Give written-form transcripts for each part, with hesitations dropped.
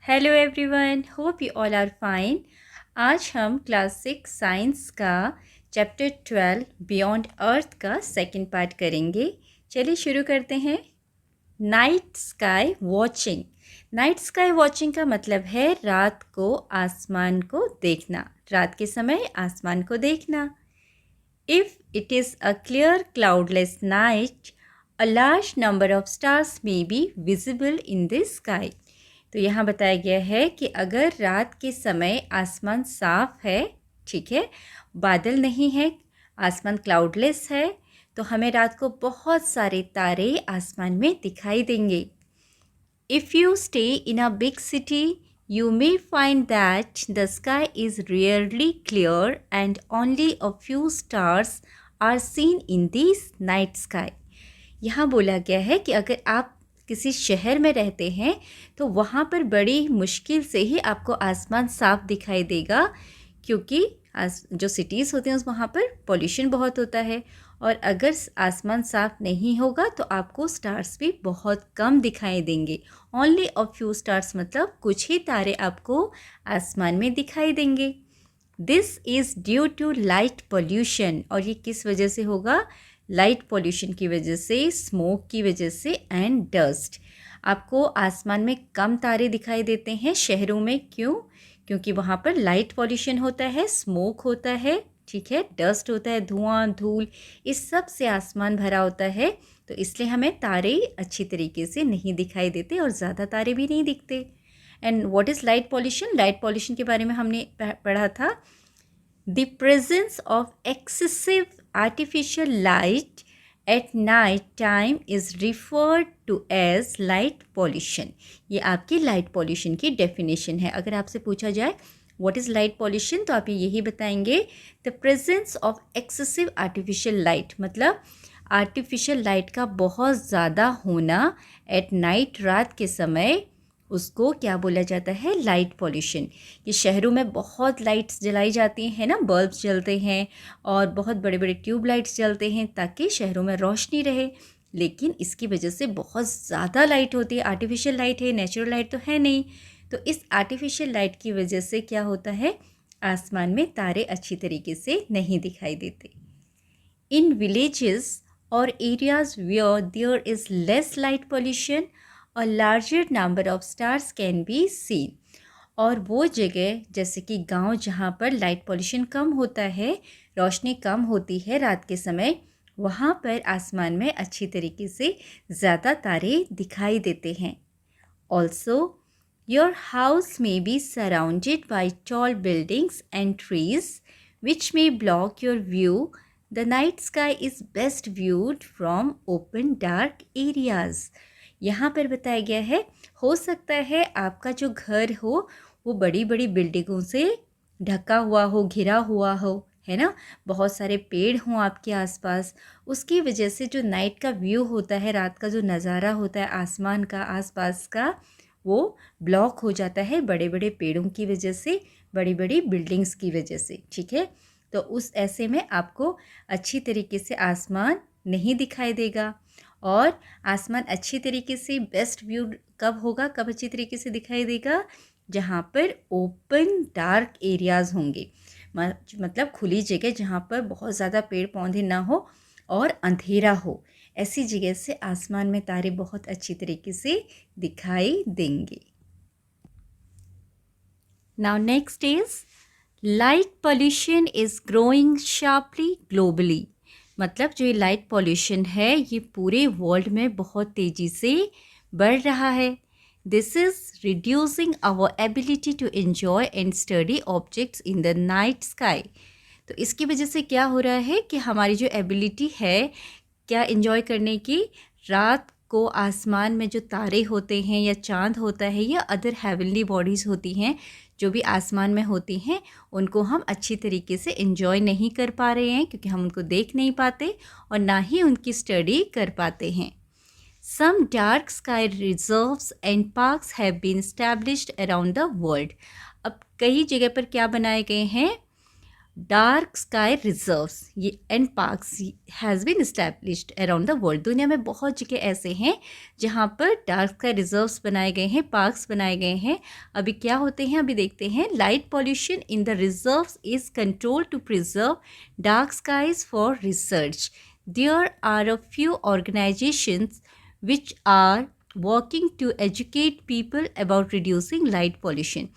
Hello everyone, hope you all are fine. आज हम class 6 science का चैप्टर 12 बियॉन्ड अर्थ का सेकंड पार्ट करेंगे। चलिए शुरू करते हैं। Night sky watching. Night sky watching का मतलब है रात को आसमान को देखना, रात के समय आसमान को देखना। If it is a clear cloudless night, a large number of stars may be visible in the sky. तो यहाँ बताया गया है कि अगर रात के समय आसमान साफ है, ठीक है, बादल नहीं है, आसमान क्लाउडलेस है, तो हमें रात को बहुत सारे तारे आसमान में दिखाई देंगे। If you stay in a big city, you may find that the sky is rarely clear and only a few stars are seen in the night sky. यहाँ बोला गया है कि अगर आप किसी शहर में रहते हैं तो वहाँ पर बड़ी मुश्किल से ही आपको आसमान साफ दिखाई देगा, क्योंकि जो सिटीज़ होते हैं वहाँ पर पॉल्यूशन बहुत होता है, और अगर आसमान साफ नहीं होगा तो आपको स्टार्स भी बहुत कम दिखाई देंगे। ओनली अ फ्यू स्टार्स मतलब कुछ ही तारे आपको आसमान में दिखाई देंगे। This is due to light pollution. और ये किस वजह से होगा? लाइट पोल्यूशन की वजह से, स्मोक की वजह से एंड डस्ट। आपको आसमान में कम तारे दिखाई देते हैं शहरों में। क्यों? क्योंकि वहाँ पर लाइट पोल्यूशन होता है, स्मोक होता है, ठीक है, डस्ट होता है, धुआं धूल, इस सब से आसमान भरा होता है। तो इसलिए हमें तारे अच्छी तरीके से नहीं दिखाई देते और ज़्यादा तारे भी नहीं दिखते। And what is light pollution? Light pollution के बारे में हमने पढ़ा था, the presence of excessive artificial light at night time is referred to as light pollution. ये आपकी लाइट पॉल्यूशन की डेफिनेशन है। अगर आपसे पूछा जाए व्हाट इज़ लाइट पॉल्यूशन, तो आप यही बताएंगे, the presence of excessive artificial light, मतलब आर्टिफिशियल लाइट का बहुत ज़्यादा होना एट नाइट, रात के समय, उसको क्या बोला जाता है? Light pollution. ये शहरों में बहुत लाइट्स जलाई जाती हैं ना, बल्ब्स जलते हैं और बहुत बड़े बड़े ट्यूब लाइट्स जलते हैं ताकि शहरों में रोशनी रहे, लेकिन इसकी वजह से बहुत ज़्यादा लाइट होती है। आर्टिफिशियल लाइट है, नेचुरल लाइट तो है नहीं। तो इस आर्टिफिशियल लाइट की वजह से क्या होता है? आसमान में तारे अच्छी तरीके से नहीं दिखाई देते। इन विलेजेस और areas where there is less light pollution, a larger number of stars can be seen. और वो जगह जैसे कि गांव जहाँ पर लाइट पॉल्यूशन कम होता है, रोशनी कम होती है रात के समय, वहाँ पर आसमान में अच्छी तरीके से ज़्यादा तारे दिखाई देते हैं। ऑल्सो योर हाउस में be surrounded by tall buildings and trees which may block your view. The night sky is best viewed from open dark areas. यहाँ पर बताया गया है, हो सकता है आपका जो घर हो वो बड़ी बड़ी बिल्डिंगों से ढका हुआ हो, घिरा हुआ हो, है ना, बहुत सारे पेड़ हों आपके आसपास, उसकी वजह से जो नाइट का व्यू होता है, रात का जो नज़ारा होता है आसमान का, आसपास का, वो ब्लॉक हो जाता है बड़े बड़े पेड़ों की वजह से, बड़ी बड़ी बिल्डिंग्स की वजह से, ठीक है। तो उस ऐसे में आपको अच्छी तरीके से आसमान नहीं दिखाई देगा। और आसमान अच्छी तरीके से बेस्ट व्यू कब होगा, कब अच्छी तरीके से दिखाई देगा? जहाँ पर ओपन डार्क एरियाज़ होंगे, मतलब खुली जगह जहाँ पर बहुत ज़्यादा पेड़ पौधे ना हो और अंधेरा हो, ऐसी जगह से आसमान में तारे बहुत अच्छी तरीके से दिखाई देंगे। Now next is light pollution is growing sharply globally. मतलब जो ये लाइट पॉल्यूशन है ये पूरे वर्ल्ड में बहुत तेज़ी से बढ़ रहा है। This is reducing our ability to enjoy and study objects in the night sky. तो इसकी वजह से क्या हो रहा है कि हमारी जो एबिलिटी है क्या एंजॉय करने की, रात को आसमान में जो तारे होते हैं या चाँद होता है या अदर हेवनली बॉडीज़ होती हैं जो भी आसमान में होती हैं, उनको हम अच्छी तरीके से एंजॉय नहीं कर पा रहे हैं, क्योंकि हम उनको देख नहीं पाते और ना ही उनकी स्टडी कर पाते हैं। Some dark sky reserves and parks have been established around the world. अब कई जगह पर क्या बनाए गए हैं? डार्क स्काई रिजर्व्स ये and parks has been established around the world. दुनिया में बहुत जगह ऐसे हैं जहाँ पर डार्क स्काई रिजर्व्स बनाए गए हैं, पार्क्स बनाए गए हैं। अभी क्या होते हैं, अभी देखते हैं। Light pollution in the reserves is control to preserve dark skies for research. There are a few organisations which are working to educate people about reducing light pollution।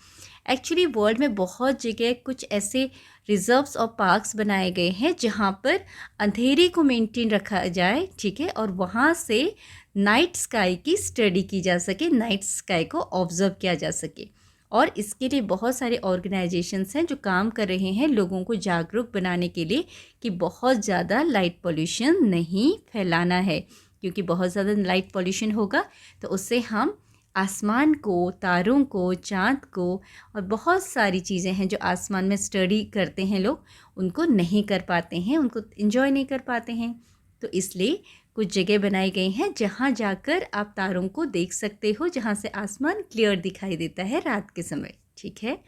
Actually world में बहुत जगह कुछ ऐसे रिजर्व्स और parks बनाए गए हैं जहाँ पर अंधेरे को मेंटेन रखा जाए, ठीक है, और वहाँ से नाइट स्काई की स्टडी की जा सके, नाइट स्काई को ऑब्जर्व किया जा सके। और इसके लिए बहुत सारे ऑर्गेनाइजेशंस हैं जो काम कर रहे हैं लोगों को जागरूक बनाने के लिए कि बहुत ज़्यादा लाइट पोल्यूशन नहीं फैलाना है, क्योंकि बहुत ज़्यादा लाइट पोल्यूशन होगा तो उससे हम आसमान को, तारों को, चाँद को और बहुत सारी चीज़ें हैं जो आसमान में स्टडी करते हैं लोग, उनको नहीं कर पाते हैं, उनको एंजॉय नहीं कर पाते हैं। तो इसलिए कुछ जगह बनाई गई हैं जहाँ जाकर आप तारों को देख सकते हो, जहाँ से आसमान क्लियर दिखाई देता है रात के समय, ठीक है।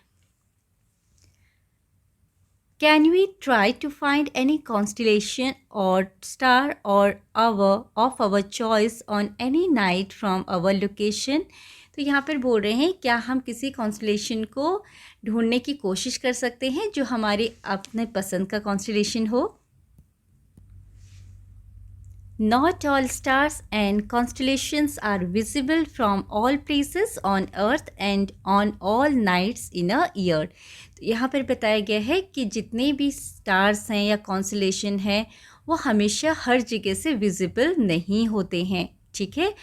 Can we try to find any constellation or star or hour of our choice on any night from our location? तो यहाँ पर बोल रहे हैं क्या हम किसी कॉन्स्टलेशन को ढूंढने की कोशिश कर सकते हैं जो हमारी अपने पसंद का कॉन्स्टलेशन हो। Not all stars and constellations are visible from all places on earth and on all nights in a year। तो यहाँ पर बताया गया है कि जितने भी स्टार्स हैं या कॉन्स्टलेशन हैं वो हमेशा हर जगह से विजिबल नहीं होते हैं, ठीक है।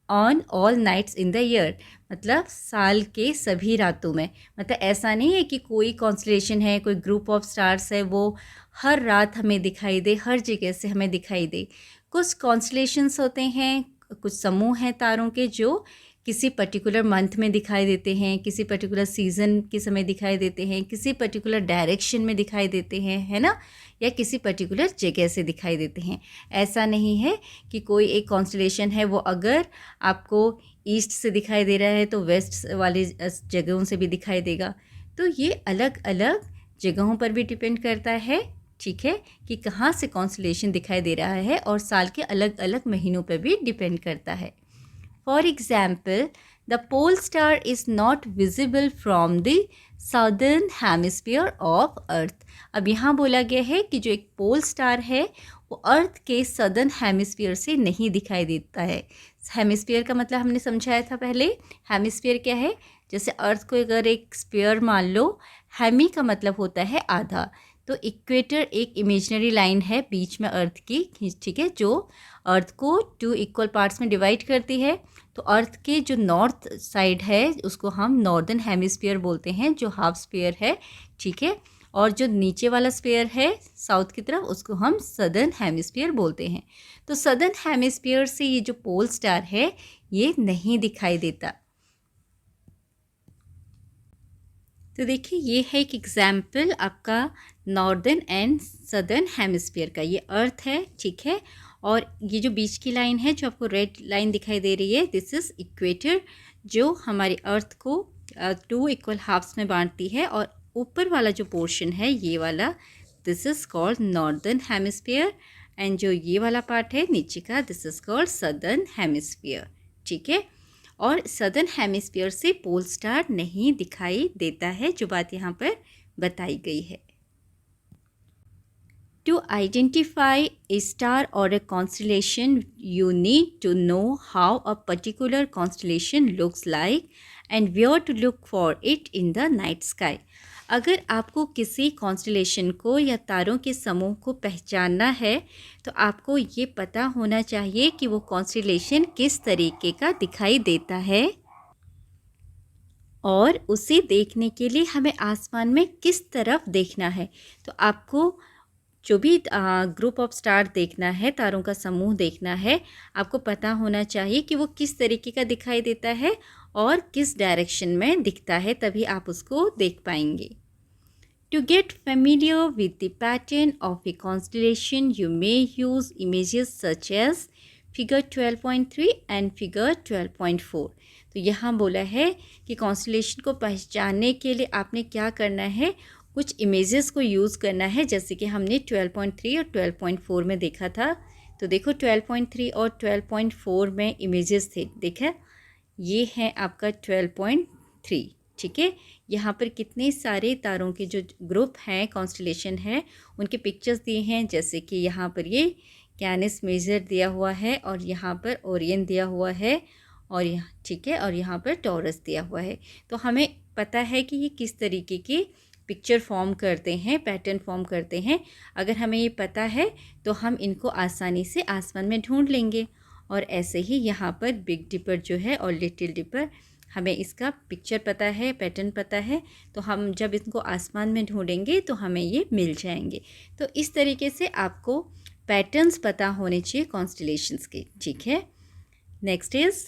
On all nights in the year मतलब साल के सभी रातों में, मतलब ऐसा नहीं है कि कोई कॉन्स्टलेशन है, कोई ग्रुप ऑफ स्टार्स है वो हर रात हमें दिखाई दे, हर जगह से हमें दिखाई दे। कुछ कॉन्स्टलेशंस होते हैं, कुछ समूह हैं तारों के जो किसी पर्टिकुलर मंथ में दिखाई देते हैं, किसी पर्टिकुलर सीज़न के समय दिखाई देते हैं, किसी पर्टिकुलर डायरेक्शन में दिखाई देते हैं, है ना, या किसी पर्टिकुलर जगह से दिखाई देते हैं। ऐसा नहीं है कि कोई एक कॉन्स्टलेशन है वो अगर आपको ईस्ट से दिखाई दे रहा है तो वेस्ट वाली जगहों से भी दिखाई देगा। तो ये अलग अलग जगहों पर भी डिपेंड करता है, ठीक है, कि कहाँ से कॉन्स्टलेशन दिखाई दे रहा है, और साल के अलग अलग महीनों पर भी डिपेंड करता है। For example the pole star is not visible from the southern hemisphere of earth. अब यहाँ बोला गया है कि जो एक पोल स्टार है वो अर्थ के सदर्न हेमिस्फीयर से नहीं दिखाई देता है। हेमिस्फीयर का मतलब हमने समझाया था पहले। हेमिस्फीयर क्या है, जैसे अर्थ को अगर एक स्फीयर मान लो, हेमी का मतलब होता है आधा, तो इक्वेटर एक इमेजिनरी लाइन है बीच में अर्थ की, ठीक है, जो अर्थ को 2 इक्वल पार्ट्स में डिवाइड करती है। तो अर्थ के जो नॉर्थ साइड है उसको हम नॉर्दर्न हेमिस्फीयर बोलते हैं, जो हाफ स्फीयर है, ठीक है, और जो नीचे वाला स्फीयर है साउथ की तरफ उसको हम सदर्न हेमिस्फीयर बोलते हैं। तो सदर्न हेमिस्फीयर से ये जो पोल स्टार है ये नहीं दिखाई देता। तो देखिए ये है एक एग्जाम्पल आपका नॉर्दर्न एंड सदर्न हेमिस्फीयर का। ये अर्थ है, ठीक है, और ये जो बीच की लाइन है जो आपको रेड लाइन दिखाई दे रही है, दिस इज़ इक्वेटर, जो हमारे अर्थ को 2 इक्वल हाफ्स में बांटती है, और ऊपर वाला जो पोर्शन है ये वाला, this is called northern hemisphere, and जो ये वाला पार्ट है नीचे का, this is called southern hemisphere, ठीक है। और सदर्न हेमिस्फीयर से पोल स्टार नहीं दिखाई देता है, जो बात यहाँ पर बताई गई है। To identify a star or a constellation, you need to know how a particular constellation looks like and where to look for it in the night sky। अगर आपको किसी कॉन्स्टलेशन को या तारों के समूह को पहचानना है तो आपको ये पता होना चाहिए कि वो कॉन्स्टलेशन किस तरीके का दिखाई देता है, और उसे देखने के लिए हमें आसमान में किस तरफ देखना है। तो आपको जो भी ग्रुप ऑफ स्टार देखना है, तारों का समूह देखना है, आपको पता होना चाहिए कि वो किस तरीके का दिखाई देता है और किस डायरेक्शन में दिखता है, तभी आप उसको देख पाएंगे। To get familiar with the pattern of a constellation, you may use images such as Figure 12.3 and Figure 12.4। तो यहाँ बोला है कि कॉन्स्टलेशन को पहचानने के लिए आपने क्या करना है, कुछ इमेजेस को यूज़ करना है, जैसे कि हमने 12.3 और 12.4 में देखा था। तो देखो 12.3 और 12.4 में इमेजेस थे, देखा ये है आपका 12.3, ठीक है। यहाँ पर कितने सारे तारों के जो ग्रुप हैं, कॉन्स्टलेशन है, उनके पिक्चर्स दिए हैं, जैसे कि यहाँ पर ये कैनिस मेजर दिया हुआ है और यहाँ पर ओरियन दिया हुआ है और यहाँ, ठीक है, और यहाँ पर टॉरस दिया हुआ है। तो हमें पता है कि ये किस तरीके के पिक्चर फॉर्म करते हैं, पैटर्न फॉर्म करते हैं। अगर हमें ये पता है तो हम इनको आसानी से आसमान में ढूंढ लेंगे। और ऐसे ही यहाँ पर बिग डिपर जो है और लिटिल डिपर, हमें इसका पिक्चर पता है, पैटर्न पता है, तो हम जब इनको आसमान में ढूंढेंगे तो हमें ये मिल जाएंगे। तो इस तरीके से आपको पैटर्न्स पता होने चाहिए कॉन्स्टलेशंस के, ठीक है। Next is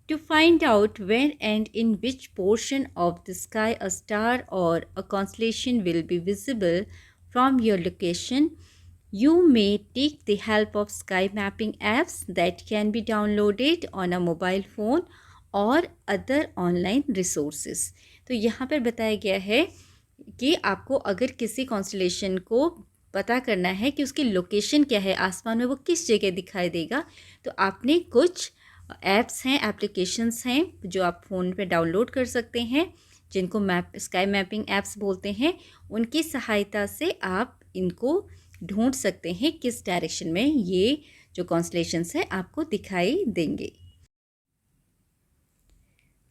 to find out when and in which portion of the sky a star or a constellation will be visible from your location, you may take the help of sky mapping apps that can be downloaded on a mobile phone or other online resources. तो यहाँ पर बताया गया है कि आपको अगर किसी कॉन्स्टलेशन को पता करना है कि उसकी लोकेशन क्या है, आसमान में वो किस जगह दिखाई देगा, तो आपने कुछ ऐप्स हैं, एप्लीकेशंस हैं जो आप फ़ोन पे डाउनलोड कर सकते हैं, जिनको स्काई मैपिंग ऐप्स बोलते हैं। उनकी सहायता से आप इनको ढूंढ सकते हैं किस डायरेक्शन में ये जो कॉन्स्टलेशंस है आपको दिखाई देंगे।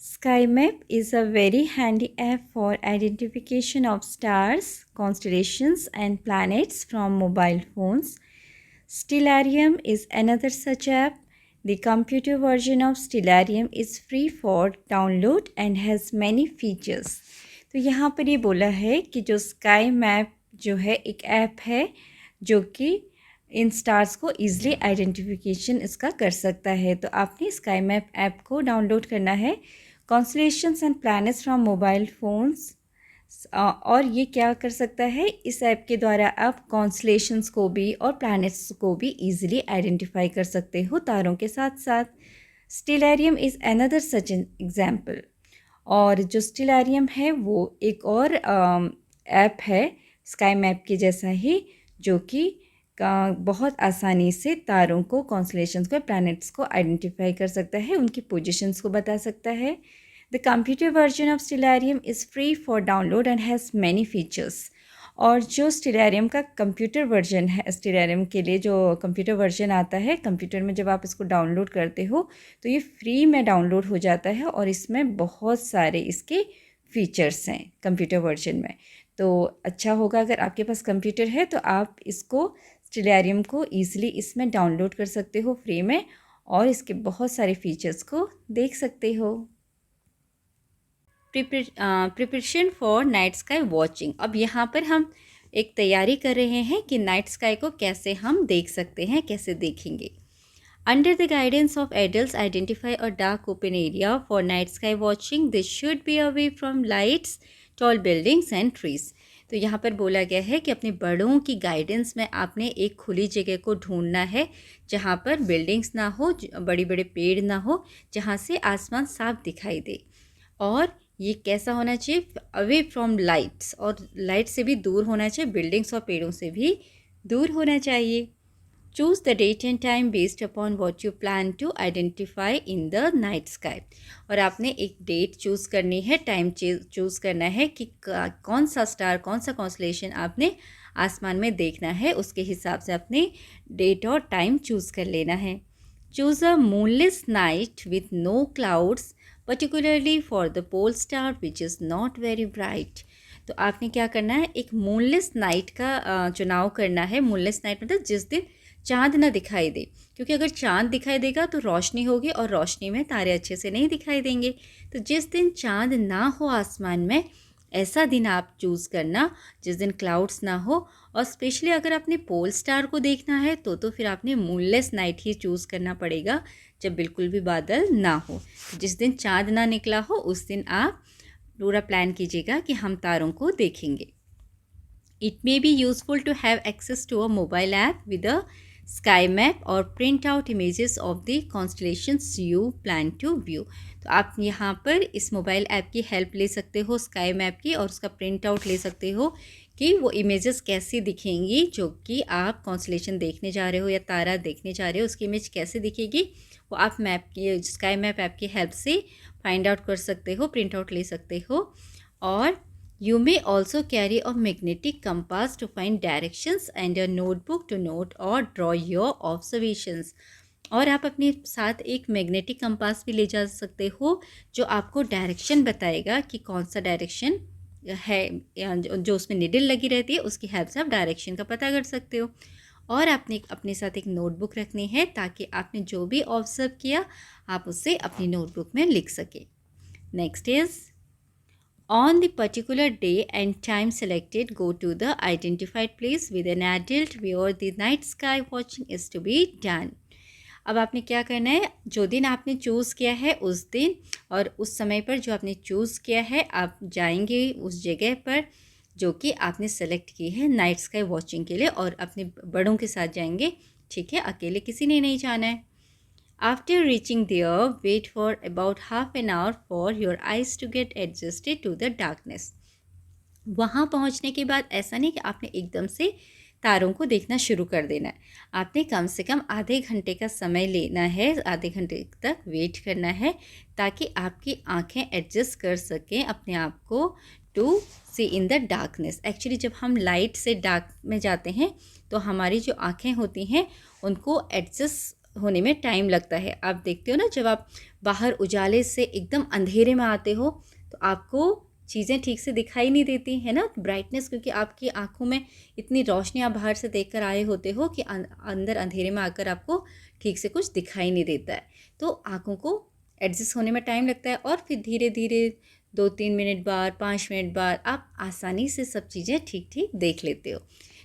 Sky Map is a very handy app for identification of stars, constellations and planets from mobile phones. Stellarium is another such app. The computer version of Stellarium is free for download and has many features. तो यहाँ पर ये बोला है कि जो sky map जो है एक ऐप है जो कि इन स्टार्स को ईज़िली आइडेंटिफिकेशन इसका कर सकता है। तो आपने स्काई मैप ऐप को डाउनलोड करना है। Constellations and planets from mobile phones, और ये क्या कर सकता है, इस ऐप के द्वारा आप कॉन्स्टलेशंस को भी और प्लैनेट्स को भी इजीली आइडेंटिफाई कर सकते हो तारों के साथ साथ। Stellarium is another such an example. और जो स्टेलारियम है वो एक और ऐप है स्काई मैप के जैसा ही, जो कि बहुत आसानी से तारों को, कॉन्स्टलेशंस को, प्लैनेट्स को आइडेंटिफाई कर सकता है, उनकी पोजीशंस को बता सकता है। The computer version of Stellarium is free for download and has many features. और जो स्टेलारियम का कंप्यूटर वर्जन है, स्टेलारियम के लिए जो कंप्यूटर वर्जन आता है, कंप्यूटर में जब आप इसको डाउनलोड करते हो तो ये फ्री में डाउनलोड हो जाता है और इसमें बहुत सारे इसके फीचर्स हैं कंप्यूटर वर्जन में। तो अच्छा होगा अगर आपके पास कंप्यूटर है तो आप इसको, स्टेलारियम को ईज़िली इसमें डाउनलोड कर सकते हो फ्री में और इसके बहुत सारे फीचर्स को देख सकते हो। Preparation for night sky watching. अब यहाँ पर हम एक तैयारी कर रहे हैं कि नाइट स्काई को कैसे हम देख सकते हैं, कैसे देखेंगे। Under the guidance of adults identify a dark open area for night sky watching. This should be away from lights, tall buildings and trees. तो यहाँ पर बोला गया है कि अपने बड़ों की गाइडेंस में आपने एक खुली जगह को ढूंढना है जहाँ पर बिल्डिंग्स ना हो, बड़े बड़े पेड़ ना हो, जहाँ से आसमान साफ दिखाई दे। और ये कैसा होना चाहिए, अवे फ्रॉम लाइट्स, और लाइट से भी दूर होना चाहिए, बिल्डिंग्स और पेड़ों से भी दूर होना चाहिए। Choose the date and time based upon what you plan to identify in the night sky. और आपने एक डेट चूज़ करनी है, टाइम चूज़ करना है कि कौन सा स्टार, कौन सा कॉन्स्टलेशन आपने आसमान में देखना है, उसके हिसाब से अपने डेट और टाइम चूज़ कर लेना है। Choose a moonless night with no clouds, particularly for the pole star which is not very bright। तो आपने क्या करना है, एक मूनलेस नाइट का चुनाव करना है। मूनलेस नाइट मतलब जिस दिन चाँद ना दिखाई दे, क्योंकि अगर चाँद दिखाई देगा तो रोशनी होगी और रोशनी में तारे अच्छे से नहीं दिखाई देंगे। तो जिस दिन चाँद ना हो आसमान में, ऐसा दिन आप चूज़ करना जिस दिन क्लाउड्स ना हो। और स्पेशली अगर आपने पोल स्टार को देखना है तो फिर आपने मूनलेस नाइट ही चूज़ करना पड़ेगा, जब बिल्कुल भी बादल ना हो। जिस दिन चाँद ना निकला हो उस दिन आप पूरा प्लान कीजिएगा कि हम तारों को देखेंगे। It may be useful to have access to a mobile app with a sky map और print out images of the constellations you plan to view. तो आप यहाँ पर इस मोबाइल ऐप की हेल्प ले सकते हो स्काई मैप की, और उसका प्रिंट आउट ले सकते हो कि वो इमेजेस कैसी दिखेंगी जो कि आप कॉन्स्टलेशन देखने जा रहे हो या तारा देखने जा रहे हो, उसकी इमेज कैसे दिखेगी वो आप मैप की स्काई मैप ऐप की हेल्प से फाइंड आउट कर सकते हो, प्रिंट आउट ले सकते हो। और you may also carry a magnetic compass to find directions and a notebook to note or draw your observations. और आप अपने साथ एक मैग्नेटिक कंपास भी ले जा सकते हो जो आपको डायरेक्शन बताएगा कि कौन सा डायरेक्शन है, जो उसमें निडल लगी रहती है उसकी हेल्प से आप डायरेक्शन का पता कर सकते हो। और आपने अपने साथ एक नोटबुक रखनी है ताकि आपने जो भी ऑब्जर्व किया आप उसे अपनी नोटबुक में लिख सके। Next is on the particular day and time selected, go to the identified place with an adult where the night sky watching is to be done। अब आपने क्या करना है, जो दिन आपने चूज़ किया है उस दिन और उस समय पर जो आपने चूज़ किया है आप जाएंगे उस जगह पर जो कि आपने सेलेक्ट की है नाइट स्काई वॉचिंग के लिए, और अपने बड़ों के साथ जाएंगे, ठीक है, अकेले किसी ने नहीं जाना है। After reaching there, wait for about half an hour for your eyes to get adjusted to the darkness। वहाँ पहुँचने के बाद ऐसा नहीं कि आपने एकदम से तारों को देखना शुरू कर देना है, आपने कम से कम आधे घंटे का समय लेना है, आधे घंटे तक वेट करना है ताकि आपकी आँखें एडजस्ट कर सकें अपने आप को to see in the darkness. Actually जब हम लाइट से डार्क में जाते हैं तो हमारी जो आँखें होती हैं उनको एडजस्ट होने में टाइम लगता है। आप देखते हो ना, जब आप बाहर उजाले से एकदम अंधेरे में आते हो तो आपको चीज़ें ठीक से दिखाई नहीं देती है ना, ब्राइटनेस, क्योंकि आपकी आंखों में इतनी रोशनी आप बाहर से देखकर आए होते हो कि अंदर अंधेरे में आकर आपको ठीक से कुछ दिखाई नहीं देता है, तो आंखों को एडजस्ट होने में टाइम लगता है। और फिर धीरे धीरे 2-3 मिनट बाद 5 मिनट बाद आप आसानी से सब चीज़ें ठीक ठीक देख लेते हो।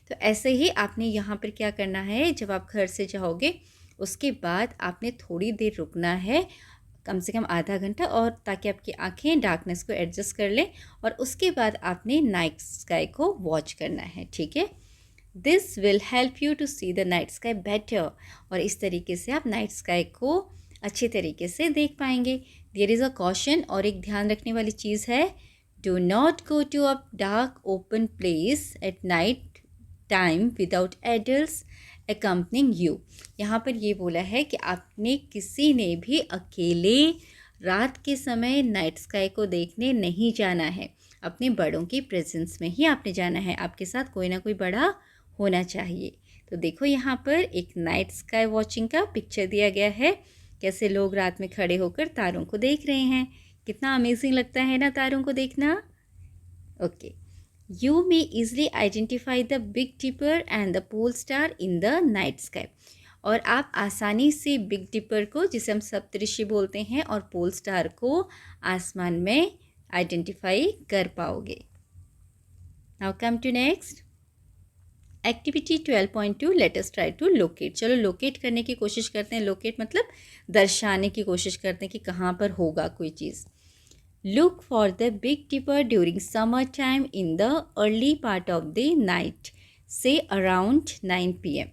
तो ऐसे ही आपने यहाँ पर क्या करना है, जब आप घर से जाओगे उसके बाद आपने थोड़ी देर रुकना है, कम से कम आधा घंटा, और ताकि आपकी आंखें डार्कनेस को एडजस्ट कर लें, और उसके बाद आपने नाइट स्काई को वॉच करना है, ठीक है। This will help you to see the night sky better, और इस तरीके से आप नाइट स्काई को अच्छे तरीके से देख पाएंगे। देयर इज़ अ कॉशन, और एक ध्यान रखने वाली चीज़ है, do not go to a dark open place at night time without adults accompanying you। यहाँ पर ये बोला है कि आपने किसी ने भी अकेले रात के समय नाइट स्काई को देखने नहीं जाना है, अपने बड़ों की प्रेजेंस में ही आपने जाना है, आपके साथ कोई ना कोई बड़ा होना चाहिए। तो देखो यहाँ पर एक नाइट स्काई वॉचिंग का पिक्चर दिया गया है, कैसे लोग रात में खड़े होकर तारों को देख रहे हैं, कितना अमेजिंग लगता है ना तारों को देखना। Okay, You may easily identify the Big Dipper and the pole star in the night sky। और आप आसानी से बिग डिपर को, जिसे हम सप्तऋषि बोलते हैं, और पोल स्टार को आसमान में आइडेंटिफाई कर पाओगे। Now come to next activity 12.2, let us try to locate. चलो लोकेट करने की कोशिश करते हैं। लोकेट मतलब दर्शाने की कोशिश करते हैं कि कहाँ पर होगा कोई चीज़। Look for the Big Dipper during summer time in the early part of the night, say around 9 PM।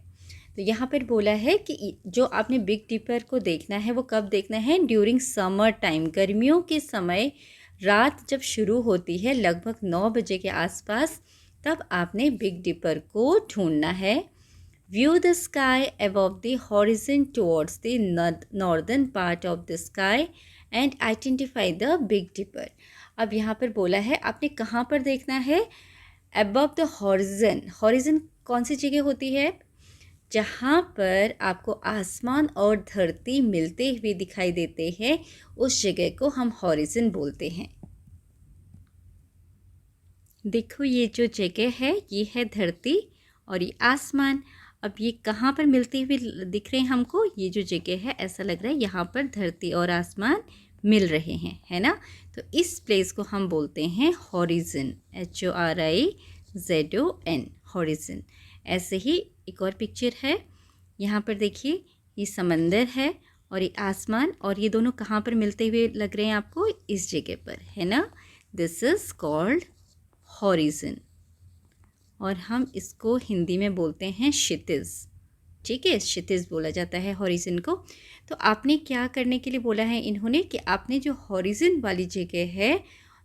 तो यहाँ पर बोला है कि जो आपने बिग डिपर को देखना है वो कब देखना है, ड्यूरिंग समर टाइम, गर्मियों के समय, रात जब शुरू होती है लगभग 9 बजे के आसपास, तब आपने बिग डिपर को ढूंढना है। View the sky above the horizon towards the northern part of the sky and identify the big dipper. अब यहाँ पर बोला है आपने कहाँ पर देखना है, अबव द हॉरिजन। हॉरिजन कौन सी जगह होती है, जहाँ पर आपको आसमान और धरती मिलते हुए दिखाई देते हैं, उस जगह को हम हॉरिजन बोलते हैं। देखो ये जो जगह है ये है धरती और ये आसमान। अब ये कहाँ पर मिलते हुए दिख रहे हैं हमको, ये जो जगह है ऐसा लग रहा है यहाँ पर धरती और आसमान मिल रहे हैं, है ना। तो इस प्लेस को हम बोलते हैं हॉरिजन, HORIZON, हॉरिजन। ऐसे ही एक और पिक्चर है, यहाँ पर देखिए ये समंदर है और ये आसमान, और ये दोनों कहाँ पर मिलते हुए लग रहे हैं आपको, इस जगह पर, है ना। दिस इज़ कॉल्ड हॉरिजन, और हम इसको हिंदी में बोलते हैं क्षितिज। ठीक है, क्षितिज बोला जाता है हॉरिजन को। तो आपने क्या करने के लिए बोला है इन्होंने कि आपने जो हॉरिजन वाली जगह है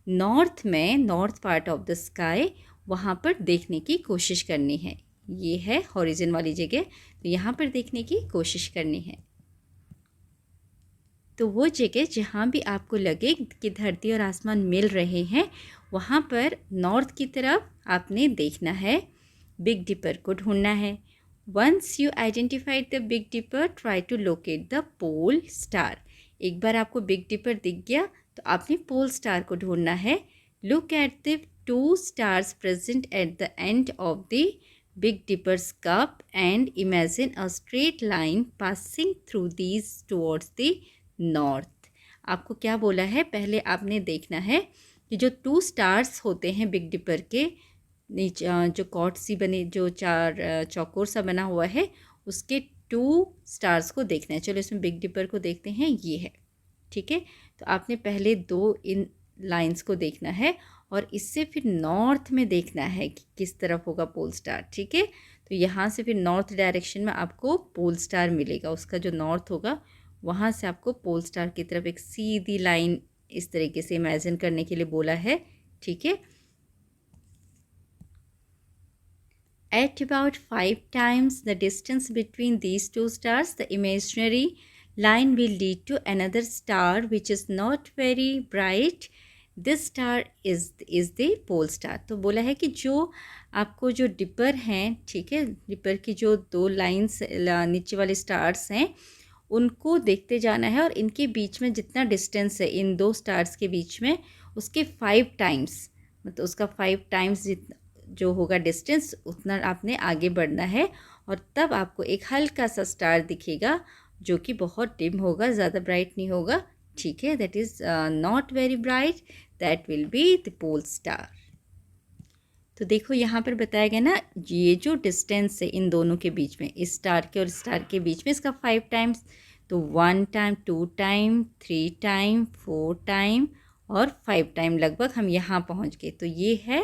नॉर्थ में, north part of the sky, वहाँ पर देखने की कोशिश करनी है। ये है हॉरिजन वाली जगह, तो यहाँ पर देखने की कोशिश करनी है। तो वो जगह जहाँ भी आपको लगे कि धरती और आसमान मिल रहे हैं, वहाँ पर नॉर्थ की तरफ आपने देखना है, बिग डिपर को ढूंढना है। Once you identified the big dipper, try to locate the pole star. एक बार आपको बिग डिपर दिख गया तो आपने पोल स्टार को ढूंढना है। Look at the 2 stars present at the end of the big dipper's cup and imagine a straight line passing through these towards the north. आपको क्या बोला है, पहले आपने देखना है कि जो 2 स्टार्स होते हैं बिग डिपर के नीचे, जो कॉर्ड सी बनी, जो 4 चौकोर सा बना हुआ है, उसके 2 स्टार्स को देखना है। चलो इसमें बिग डिपर को देखते हैं, ये है, ठीक है। तो आपने पहले 2 इन लाइंस को देखना है और इससे फिर नॉर्थ में देखना है कि किस तरफ होगा पोल स्टार, ठीक है। तो यहाँ से फिर नॉर्थ डायरेक्शन में आपको पोल स्टार मिलेगा, उसका जो नॉर्थ होगा वहाँ से आपको पोल स्टार की तरफ एक सीधी लाइन इस तरीके से इमेजिन करने के लिए बोला है, ठीक है। At about 5 times the distance between these 2 stars, the imaginary line will lead to another star which is not very bright. This star is the pole star. तो बोला है कि जो आपको जो डिपर हैं, ठीक है, डिपर की जो 2 लाइंस नीचे वाले स्टार्स हैं उनको देखते जाना है और इनके बीच में जितना डिस्टेंस है इन 2 स्टार्स के बीच में, उसके 5 टाइम्स, मतलब उसका 5 टाइम्स जितना जो होगा डिस्टेंस, उतना आपने आगे बढ़ना है और तब आपको एक हल्का सा स्टार दिखेगा जो कि बहुत डिम होगा, ज़्यादा ब्राइट नहीं होगा, ठीक है। That is not very bright, that will be the pole star. तो देखो यहाँ पर बताया गया ना, ये जो डिस्टेंस है इन दोनों के बीच में, इस स्टार के और स्टार के बीच में, इसका 5 टाइम्स, तो 1 टाइम, 2 टाइम, 3 टाइम, 4 टाइम और 5 टाइम लगभग हम यहाँ पहुँच गए। तो ये है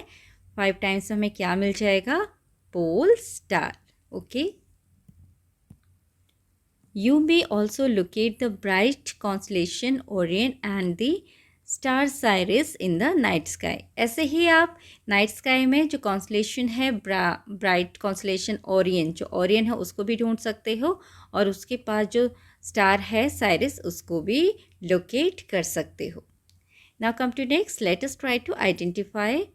5 टाइम्स हमें क्या मिल जाएगा, pole star, okay. You may also locate the bright constellation Orion and the star Cyrus in the night sky. ऐसे ही आप नाइट स्काई में जो कॉन्स्टलेशन है, ब्राइट कॉन्स्टलेशन ओरियन, जो ओरियन है उसको भी ढूंढ सकते हो और उसके पास जो स्टार है साइरिस, उसको भी लोकेट कर सकते हो। Now come to next, let us try to identify.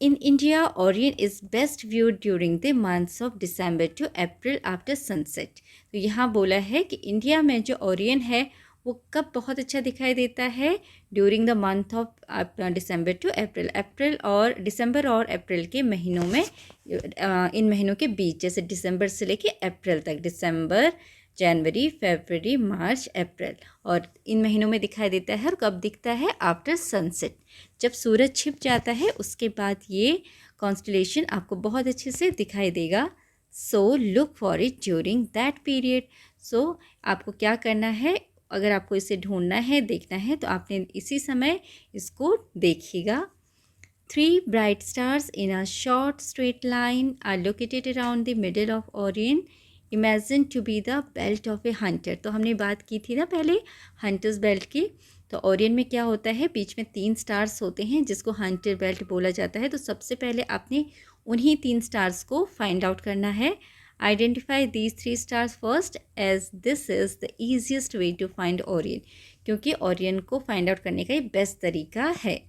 In India, Orion is best viewed during the months of December to April after sunset. तो यहाँ बोला है कि इंडिया में जो ओरियन है वो कब बहुत अच्छा दिखाई देता है, during the month of December to April, April और दिसंबर और अप्रैल के महीनों में, इन महीनों के बीच, जैसे दिसंबर से लेके अप्रैल तक, दिसंबर, जनवरी, फरवरी, मार्च, अप्रैल, और इन महीनों में दिखाई देता है। और कब दिखता है, आफ्टर सनसेट, जब सूरज छिप जाता है उसके बाद ये कॉन्स्टलेशन आपको बहुत अच्छे से दिखाई देगा। So look for it during that period. So आपको क्या करना है, अगर आपको इसे ढूंढना है, देखना है, तो आपने इसी समय इसको देखिएगा। 3 bright stars in a short straight line are located around the middle of Orion, imagined to be the belt of a hunter। तो हमने बात की थी ना पहले हंटर्स बेल्ट की। तो ओरियन में क्या होता है, बीच में 3 स्टार्स होते हैं जिसको हंटर बेल्ट बोला जाता है। तो सबसे पहले आपने उन्हीं 3 स्टार्स को फाइंड आउट करना है। Identify these 3 stars first, as this is the easiest way to find Orion, क्योंकि ओरियन को फाइंड आउट करने का ये बेस्ट तरीका है।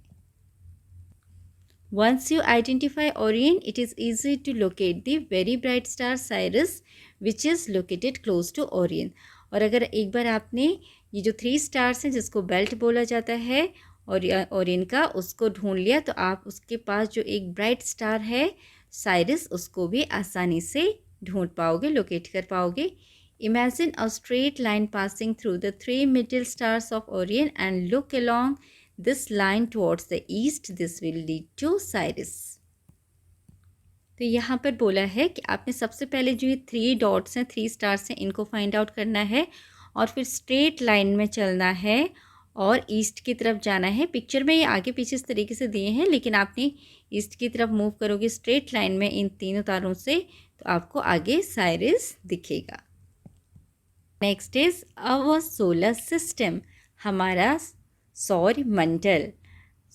Once you identify Orion, it is easy to locate the very bright star Sirius, which is located close to Orion। और अगर एक बार आपने ये जो 3 स्टार्स हैं जिसको बेल्ट बोला जाता है और ओरियन का, उसको ढूंढ लिया, तो आप उसके पास जो एक ब्राइट स्टार है साइरस, उसको भी आसानी से ढूंढ पाओगे, लोकेट कर पाओगे। Imagine a straight line passing through the 3 middle stars of Orion and look along this line towards the east, this will lead to Sirius। तो यहाँ पर बोला है कि आपने सबसे पहले जो ये 3 डॉट्स हैं, 3 स्टार्स हैं, इनको फाइंड आउट करना है और फिर स्ट्रेट लाइन में चलना है और ईस्ट की तरफ जाना है। पिक्चर में ये आगे पीछे इस तरीके से दिए हैं, लेकिन आपने ईस्ट की तरफ मूव करोगे स्ट्रेट लाइन में इन तीनों तारों से, तो आपको आगे साइरस दिखेगा। Next is our solar system, हमारा सौर मंडल।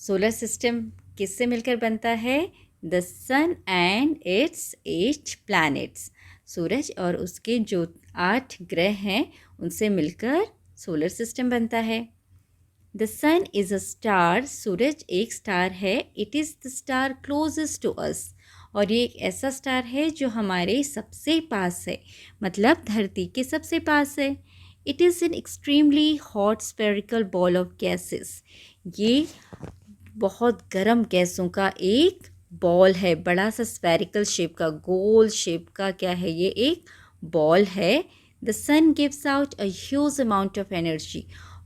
सोलर सिस्टम किससे मिलकर बनता है? The sun and its 8 planets, सूरज और उसके जो 8 ग्रह हैं उनसे मिलकर सोलर सिस्टम बनता है। The sun is a star, सूरज एक स्टार है। It is the star closest to us, और ये एक ऐसा स्टार है जो हमारे सबसे पास है, मतलब धरती के सबसे पास है। It is an extremely hot spherical ball of gases, ये बहुत गर्म गैसों का एक बॉल है, बड़ा सा स्फेरिकल शेप का, गोल शेप का क्या है, ये एक बॉल है। The sun gives out a huge amount of energy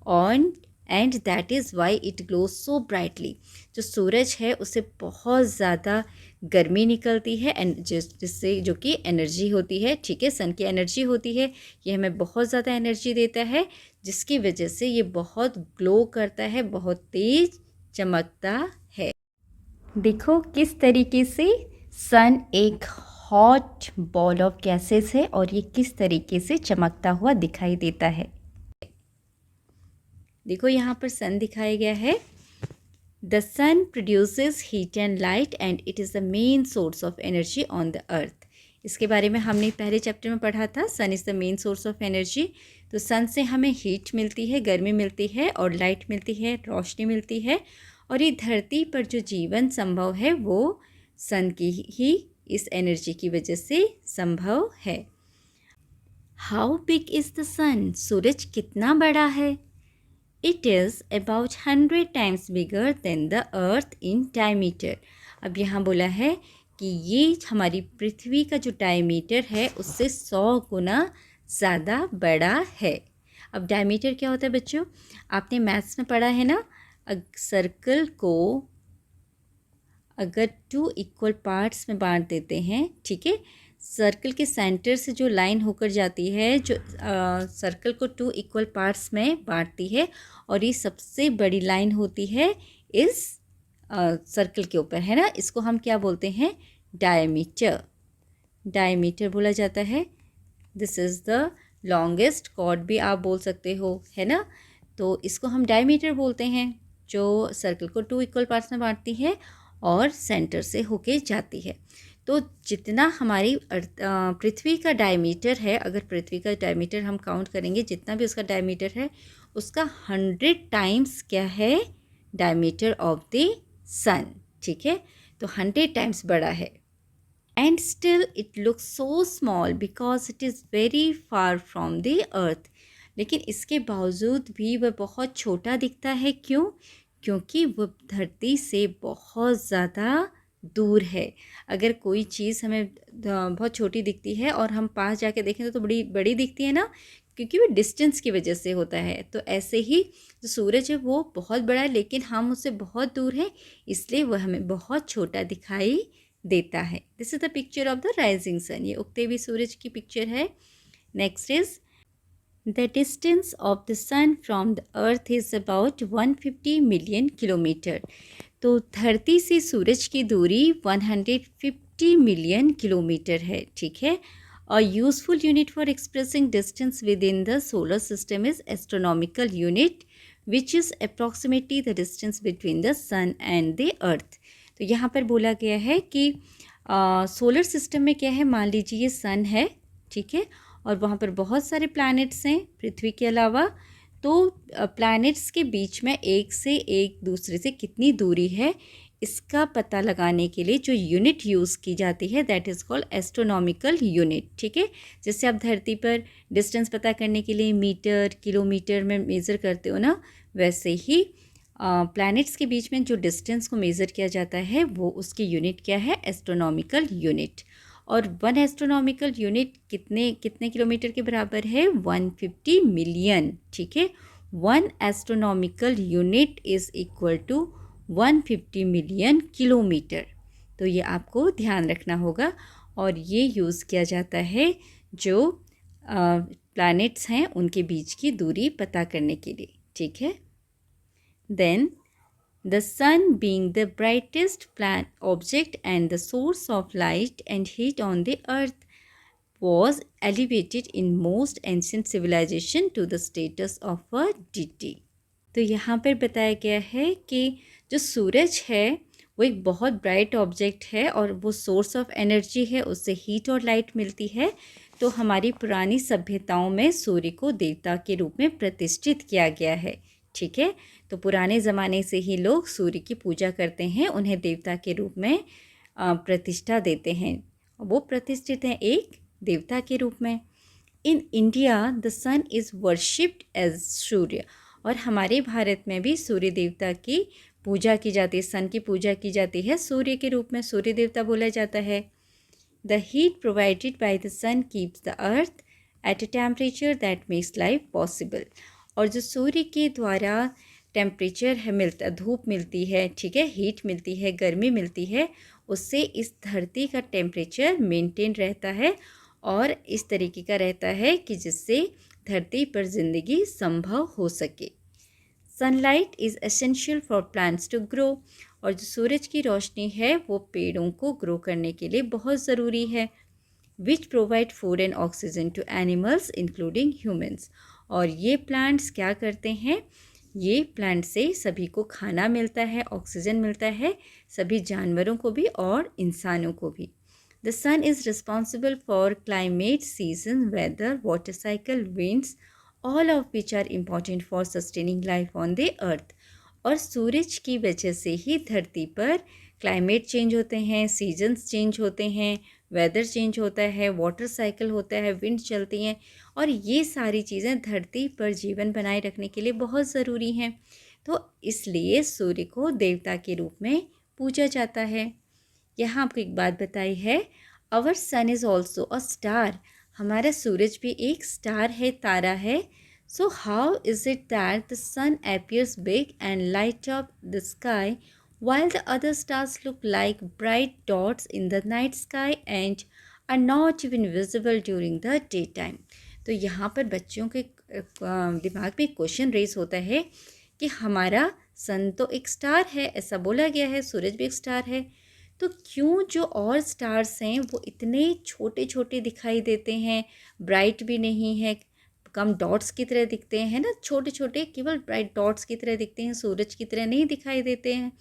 on and that is why it glows so brightly. जो सूरज है उससे बहुत ज़्यादा गर्मी निकलती है एंड जिससे जो कि एनर्जी होती है, ठीक है, सन की एनर्जी होती है, ये हमें बहुत ज़्यादा एनर्जी देता है, जिसकी वजह से ये बहुत ग्लो करता है, बहुत तेज़ चमकता है। देखो किस तरीके से सन एक हॉट बॉल ऑफ गैसेस है और ये किस तरीके से चमकता हुआ दिखाई देता है। देखो यहाँ पर सन दिखाया गया है। The sun produces heat and light and it is the main source of energy on the earth. इसके बारे में हमने पहले चैप्टर में पढ़ा था, sun is the main source of energy. तो सन से हमें हीट मिलती है, गर्मी मिलती है और लाइट मिलती है, रोशनी मिलती है, और ये धरती पर जो जीवन संभव है वो सन की ही इस एनर्जी की वजह से संभव है। हाउ बिग इज़ द सन, सूरज कितना बड़ा है? It is about 100 times bigger than the earth in diameter। अब यहाँ बोला है कि ये हमारी पृथ्वी का जो डायमीटर है उससे 100 गुना ज़्यादा बड़ा है। अब डायमीटर क्या होता है बच्चों? आपने मैथ्स में पढ़ा है ना, सर्कल को अगर 2 इक्वल पार्ट्स में बांट देते हैं, ठीक है, सर्कल के सेंटर से जो लाइन होकर जाती है, जो सर्कल को 2 इक्वल पार्ट्स में बांटती है, और ये सबसे बड़ी लाइन होती है इस सर्कल के ऊपर, है ना, इसको हम क्या बोलते हैं? डायमीटर। डायमीटर बोला जाता है। This is the longest chord भी आप बोल सकते हो, है ना, तो इसको हम डायमीटर बोलते हैं, जो सर्कल को 2 इक्वल पार्ट्स में बांटती है और सेंटर से होके जाती है। तो जितना हमारी पृथ्वी का डायमीटर है, अगर पृथ्वी का डायमीटर हम काउंट करेंगे, जितना भी उसका डायमीटर है उसका 100 टाइम्स क्या है? डायमीटर ऑफ द सन, ठीक है, तो 100 टाइम्स बड़ा है। And still it looks so small because it is very far from the अर्थ। लेकिन इसके बावजूद भी वह बहुत छोटा दिखता है। क्यों? क्योंकि वह धरती से बहुत ज़्यादा दूर है। अगर कोई चीज़ हमें बहुत छोटी दिखती है और हम पास जाके देखें तो बड़ी बड़ी दिखती है ना, क्योंकि वो डिस्टेंस की वजह से होता है। तो ऐसे ही जो सूरज है वो बहुत बड़ा है, लेकिन हम उससे बहुत दूर हैं, इसलिए वह हमें बहुत छोटा दिखाई देता है। This is the picture of the rising sun, ये उगते हुए सूरज की पिक्चर है। Next is the distance of the sun from the earth is about 150 million kilometre. तो धरती से सूरज की दूरी 150 मिलियन किलोमीटर है, ठीक है। A useful unit for expressing distance within the solar system is astronomical unit which is approximately the distance between the sun and the earth. तो यहाँ पर बोला गया है कि सोलर सिस्टम में क्या है, मान लीजिए ये सन है, ठीक है, और वहाँ पर बहुत सारे प्लैनेट्स हैं पृथ्वी के अलावा। तो प्लैनेट्स के बीच में एक से एक दूसरे से कितनी दूरी है, इसका पता लगाने के लिए जो यूनिट यूज़ की जाती है that is called astronomical unit, ठीक है। जैसे आप धरती पर डिस्टेंस पता करने के लिए मीटर, किलोमीटर में मेज़र करते हो ना, वैसे ही प्लैनेट्स के बीच में जो डिस्टेंस को मेज़र किया जाता है वो उसकी यूनिट क्या है? Astronomical unit. और 1 एस्ट्रोनॉमिकल यूनिट कितने कितने किलोमीटर के बराबर है? 150 मिलियन, ठीक है। 1 astronomical unit is equal to 150 million kilometre. तो ये आपको ध्यान रखना होगा, और ये यूज़ किया जाता है जो प्लैनेट्स हैं उनके बीच की दूरी पता करने के लिए, ठीक है। Then The sun, being the brightest planet object and the source of light and heat on the earth, was elevated in most ancient civilization to the status of a deity. तो यहाँ पर बताया गया है कि जो सूरज है वो एक बहुत ब्राइट ऑब्जेक्ट है और वो सोर्स ऑफ एनर्जी है, उससे हीट और लाइट मिलती है। तो हमारी पुरानी सभ्यताओं में सूर्य को देवता के रूप में प्रतिष्ठित किया गया है। ठीक है, तो पुराने ज़माने से ही लोग सूर्य की पूजा करते हैं, उन्हें देवता के रूप में प्रतिष्ठा देते हैं। वो प्रतिष्ठित हैं एक देवता के रूप में। In India the sun is worshipped as Surya, और हमारे भारत में भी सूर्य देवता की पूजा की जाती है, सन की पूजा की जाती है, सूर्य के रूप में सूर्य देवता बोला जाता है। The heat provided by the sun keeps the earth at a temperature that makes life possible. और जो सूर्य के द्वारा टेम्परेचर है मिलता, धूप मिलती है, ठीक है, हीट मिलती है, गर्मी मिलती है, उससे इस धरती का टेम्परेचर मेंटेन रहता है और इस तरीके का रहता है कि जिससे धरती पर ज़िंदगी संभव हो सके। Sunlight is essential for plants to grow, और जो सूरज की रोशनी है वो पेड़ों को ग्रो करने के लिए बहुत ज़रूरी है। Which provide food and oxygen to animals including humans. और ये प्लांट्स क्या करते हैं, ये प्लांट से सभी को खाना मिलता है, ऑक्सीजन मिलता है, सभी जानवरों को भी और इंसानों को भी। The sun is responsible for climate, season, weather, water cycle, winds, all of which are important for sustaining life on the earth. और सूरज की वजह से ही धरती पर क्लाइमेट चेंज होते हैं, सीजन्स चेंज होते हैं, वेदर चेंज होता है, वाटर साइकिल होता है, विंड चलती हैं, और ये सारी चीज़ें धरती पर जीवन बनाए रखने के लिए बहुत ज़रूरी हैं। तो इसलिए सूर्य को देवता के रूप में पूजा जाता है। यहाँ आपको एक बात बताई है, our sun is also a star. हमारा सूरज भी एक स्टार है, तारा है। So how is it that the sun appears big and light up the sky while the other stars look like bright dots in the night sky and are not even visible during the daytime। तो यहाँ पर बच्चों के दिमाग में question raise होता है कि हमारा सन तो एक स्टार है, ऐसा बोला गया है, सूरज भी एक स्टार है, तो क्यों जो और स्टार्स हैं वो इतने छोटे छोटे दिखाई देते हैं, ब्राइट भी नहीं है, कम डॉट्स की तरह दिखते हैं ना, छोटे छोटे केवल ब्राइट डॉट्स की तरह दिखते हैं, सूरज की तरह नहीं दिखाई देते हैं।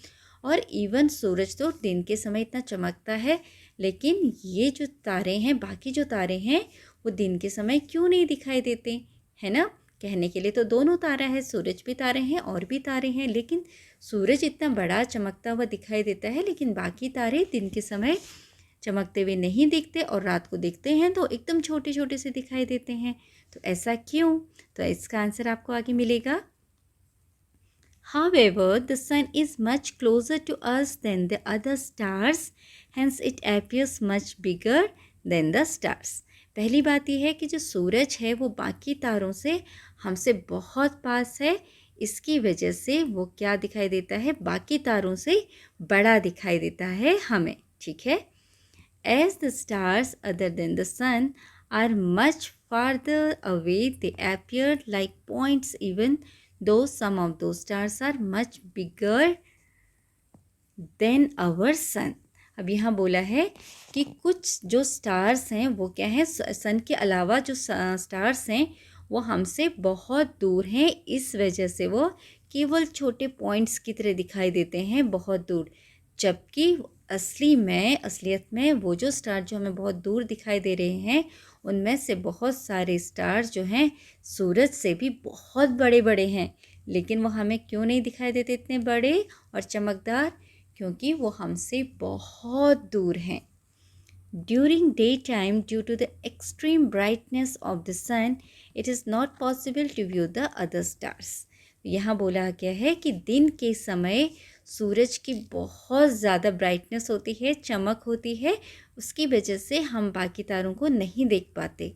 और इवन सूरज तो दिन के समय इतना चमकता है, लेकिन ये जो तारे हैं, बाकी जो तारे हैं, वो दिन के समय क्यों नहीं दिखाई देते, है ना। कहने के लिए तो दोनों तारा है, सूरज भी तारे हैं और भी तारे हैं, लेकिन सूरज इतना बड़ा चमकता हुआ दिखाई देता है, लेकिन बाकी तारे दिन के समय चमकते हुए नहीं दिखते और रात को दिखते हैं तो एकदम छोटे छोटे से दिखाई देते हैं। तो ऐसा क्यों, तो इसका आंसर आपको आगे मिलेगा। However, the sun is much closer to us than the other stars, hence it appears much bigger than the stars। पहली बात यह है कि जो सूरज है वो बाकी तारों से हमसे बहुत पास है, इसकी वजह से वो क्या दिखाई देता है, बाकी तारों से बड़ा दिखाई देता है हमें, ठीक है। As the stars other than the sun are much farther away, they appear like points even though some of those stars are much bigger than our sun। अब यहाँ बोला है कि कुछ जो स्टार्स हैं वो क्या हैं, सन के अलावा जो स्टार्स हैं वो हमसे बहुत दूर हैं, इस वजह से वो केवल छोटे पॉइंट्स की तरह दिखाई देते हैं बहुत दूर, जबकि असलियत में वो जो स्टार जो हमें बहुत दूर दिखाई दे रहे हैं उनमें से बहुत सारे स्टार्स जो हैं सूरज से भी बहुत बड़े बड़े हैं, लेकिन वो हमें क्यों नहीं दिखाई देते इतने बड़े और चमकदार, क्योंकि वो हमसे बहुत दूर हैं। During day time due to the extreme brightness of the sun it is not possible to view the other stars. यहाँ बोला गया है कि दिन के समय सूरज की बहुत ज़्यादा ब्राइटनेस होती है, चमक होती है, उसकी वजह से हम बाकी तारों को नहीं देख पाते।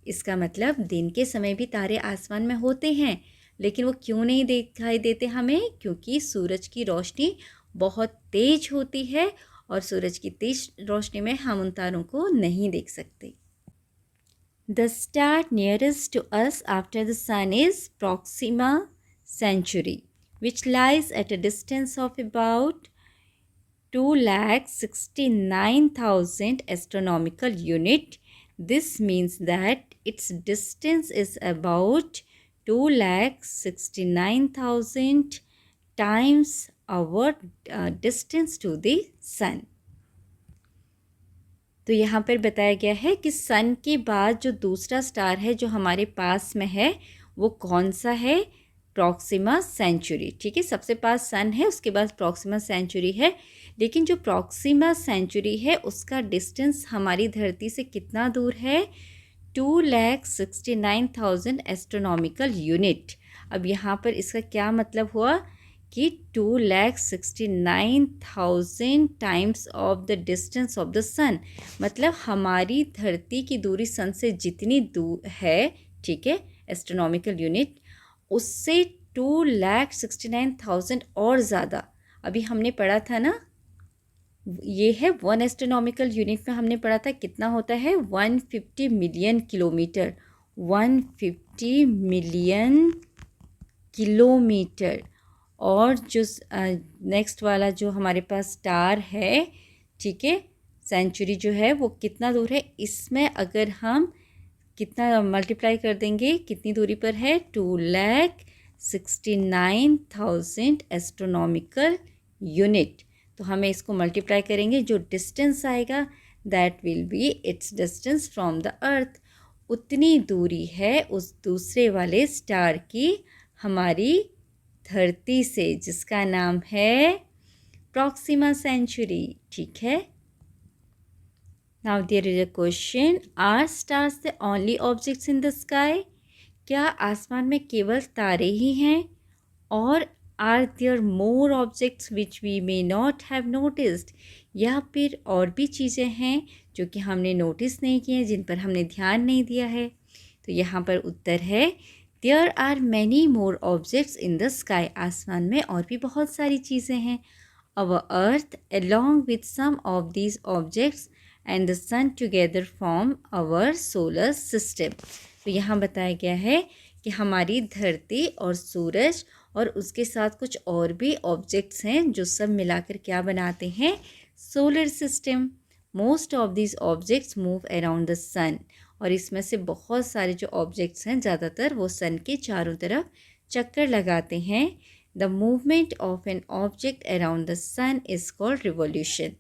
इसका मतलब दिन के समय भी तारे आसमान में होते हैं, लेकिन वो क्यों नहीं दिखाई देते हमें, क्योंकि सूरज की रोशनी बहुत तेज होती है और सूरज की तेज रोशनी में हम उन तारों को नहीं देख सकते। The star nearest to us after the sun is Proxima Centauri. which lies at a distance of about 2,69,000 astronomical unit. This means that its distance is about 2,69,000 times our distance to the sun. तो यहाँ पर बताया गया है कि सन के बाद जो दूसरा स्टार है जो हमारे पास में है वो कौन सा है? Proxima Centauri. ठीक है, सबसे पास सन है, उसके बाद प्रॉक्सिमा सेंचुरी है। लेकिन जो प्रॉक्सिमा सेंचुरी है उसका डिस्टेंस हमारी धरती से कितना दूर है? 2,69,000 एस्ट्रोनॉमिकल यूनिट। अब यहाँ पर इसका क्या मतलब हुआ कि 2,69,000 times of the distance of the sun, मतलब हमारी धरती की दूरी सन से जितनी दूर है, ठीक है, एस्ट्रोनॉमिकल यूनिट, उससे 2,69,000 और ज़्यादा। अभी हमने पढ़ा था ना, ये है 1 एस्ट्रोनॉमिकल यूनिट में हमने पढ़ा था कितना होता है? 150 मिलियन किलोमीटर। 150 million kilometre. और जो नेक्स्ट वाला जो हमारे पास स्टार है, ठीक है, सेंचुरी जो है वो कितना दूर है? इसमें अगर हम कितना मल्टीप्लाई कर देंगे, कितनी दूरी पर है? 2,69,000 एस्ट्रोनॉमिकल यूनिट। तो हमें इसको मल्टीप्लाई करेंगे, जो डिस्टेंस आएगा that will B it's distance from the अर्थ। उतनी दूरी है उस दूसरे वाले स्टार की हमारी धरती से, जिसका नाम है प्रॉक्सिमा सेंचुरी। ठीक है, now there is a question, are stars the only objects in the sky? क्या आसमान में केवल तारे ही हैं? और are there more objects which we may not have noticed? या फिर और भी चीज़ें हैं जो कि हमने नोटिस नहीं किए, जिन पर हमने ध्यान नहीं दिया है? तो यहाँ पर उत्तर है there are many more objects in the sky. आसमान में और भी बहुत सारी चीज़ें हैं। Our earth along with some of these objects and the sun together form our solar system. तो यहाँ बताया गया है कि हमारी धरती और सूरज और उसके साथ कुछ और भी ऑब्जेक्ट्स हैं जो सब मिलाकर क्या बनाते हैं? Solar system. Most of these objects move around the sun. और इसमें से बहुत सारे जो ऑब्जेक्ट्स हैं ज़्यादातर वो सन के चारों तरफ चक्कर लगाते हैं। The movement of an object around the sun is called revolution.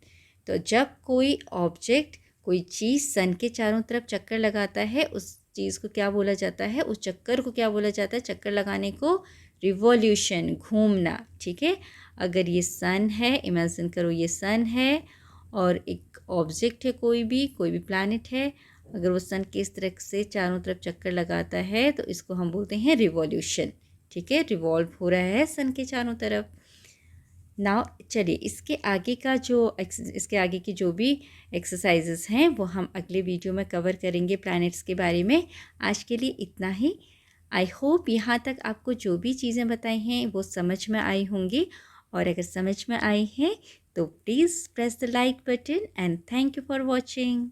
तो जब कोई ऑब्जेक्ट, कोई चीज़ सन के चारों तरफ चक्कर लगाता है, उस चीज़ को क्या बोला जाता है? उस चक्कर को क्या बोला जाता है? चक्कर लगाने को रिवॉल्यूशन, घूमना। ठीक है, अगर ये सन है, इमेजिन करो ये सन है और एक ऑब्जेक्ट है, कोई भी प्लैनेट है, अगर वो सन के इस तरह से चारों तरफ चक्कर लगाता है तो इसको हम बोलते हैं रिवॉल्यूशन। ठीक है, रिवॉल्व हो रहा है सन के चारों तरफ। नाउ चलिए इसके आगे की जो भी एक्सरसाइजेस हैं वो हम अगले वीडियो में कवर करेंगे प्लैनेट्स के बारे में। आज के लिए इतना ही। आई होप यहाँ तक आपको जो भी चीज़ें बताई हैं वो समझ में आई होंगी, और अगर समझ में आई हैं तो please press the like button and thank you for watching.